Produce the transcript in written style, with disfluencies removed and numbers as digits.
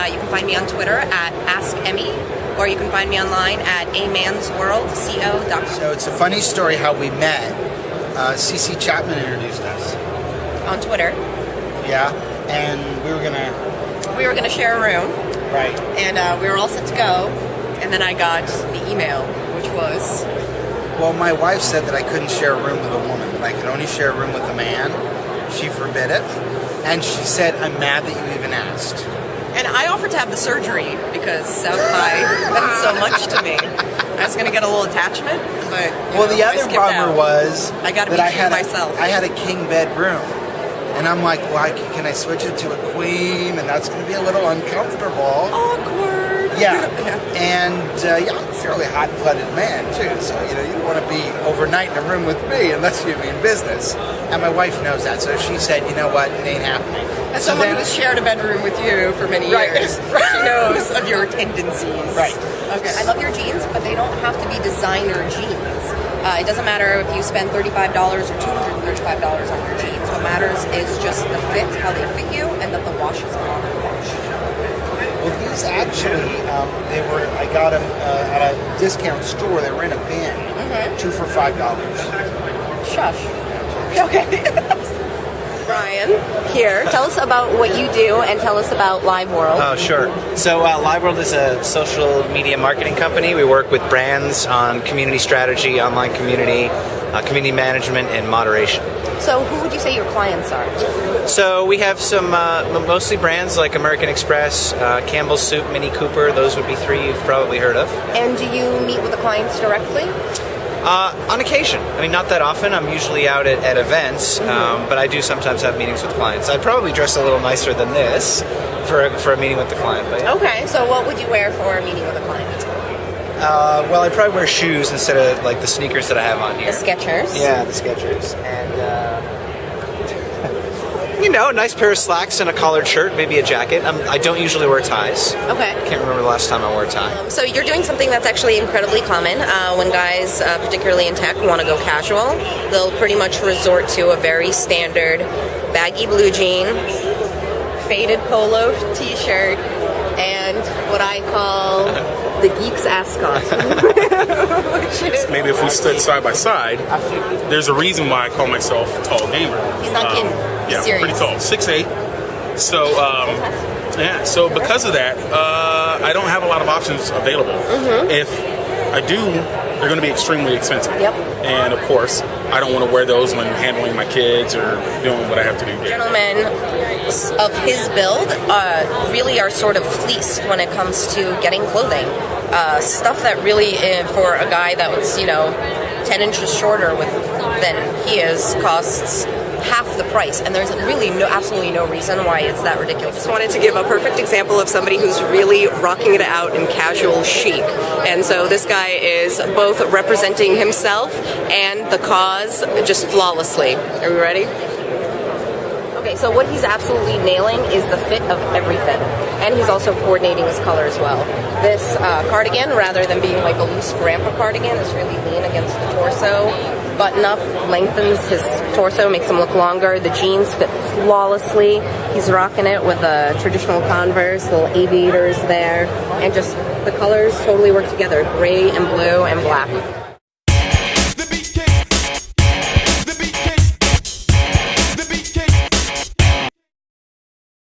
You can find me on Twitter at AskEmmy, or you can find me online at amansworldco.com. So it's a funny story how we met. CC Chapman introduced us. On Twitter. Yeah, and we were gonna share a room. Right. And we were all set to go, and then I got the email, which was... Well, my wife said that I couldn't share a room with a woman, but I could only share a room with a man. She forbid it. And she said, I'm mad that you even asked. And I offered to have the surgery because South High meant so much to me. I was going to get a little attachment, but the other bummer was I got to be myself. I had a king bed room. And I'm like, well, can I switch it to a queen? And that's going to be a little uncomfortable. Awkward. Yeah. And I'm a fairly hot-blooded man, too. So, you don't want to be overnight in a room with me unless you mean business. And my wife knows that. So she said, you know what, it ain't happening. As someone who has shared a bedroom with you for many years, she knows of your tendencies. Right. Okay. I love your jeans, but they don't have to be designer jeans. It doesn't matter if you spend $35 or $235 on your jeans. What matters is just the fit, how they fit you, and that the wash is a modern wash. Well, these actually, I got them at a discount store. They were in a bin. Mm-hmm. 2 for $5. Shush. Okay. Brian, here, tell us about what you do and tell us about Live World. Oh, sure. So Live World is a social media marketing company. We work with brands on community strategy, online community, community management, and moderation. So who would you say your clients are? So we have some mostly brands like American Express, Campbell's Soup, Mini Cooper. Those would be 3 you've probably heard of. And do you meet with the clients directly? On occasion. I mean, not that often. I'm usually out at events, but I do sometimes have meetings with clients. I'd probably dress a little nicer than this for a meeting with the client. But yeah. Okay, so what would you wear for a meeting with a client? Well, I'd probably wear shoes instead of like the sneakers that I have on here. The Skechers? Yeah, the Skechers. And, a nice pair of slacks and a collared shirt, maybe a jacket. I don't usually wear ties. Okay. I can't remember the last time I wore a tie. So you're doing something that's actually incredibly common. When guys, particularly in tech, want to go casual, they'll pretty much resort to a very standard baggy blue jean, faded polo t-shirt, and what I call the Geeks ascot. Maybe if we stood side by side, there's a reason why I call myself a tall gamer. He's not kidding. Yeah, serious. Pretty tall, 6'8". So, so because of that, I don't have a lot of options available. Mm-hmm. If I do, they're going to be extremely expensive. Yep. And of course, I don't want to wear those when handling my kids or doing what I have to do. Gentlemen of his build really are sort of fleeced when it comes to getting clothing. Stuff that really, for a guy that was, 10 inches shorter than he is, costs half the price, and there's really absolutely no reason why it's that ridiculous. I just wanted to give a perfect example of somebody who's really rocking it out in casual chic, and so this guy is both representing himself and the cause just flawlessly. Are we ready? Okay, so what he's absolutely nailing is the fit of everything, and he's also coordinating his color as well. This cardigan, rather than being like a loose grandpa cardigan, is really lean against the torso. Button up lengthens his torso, makes him look longer. The jeans fit flawlessly. He's rocking it with a traditional Converse, little aviators there, and just the colors totally work together, gray and blue and black.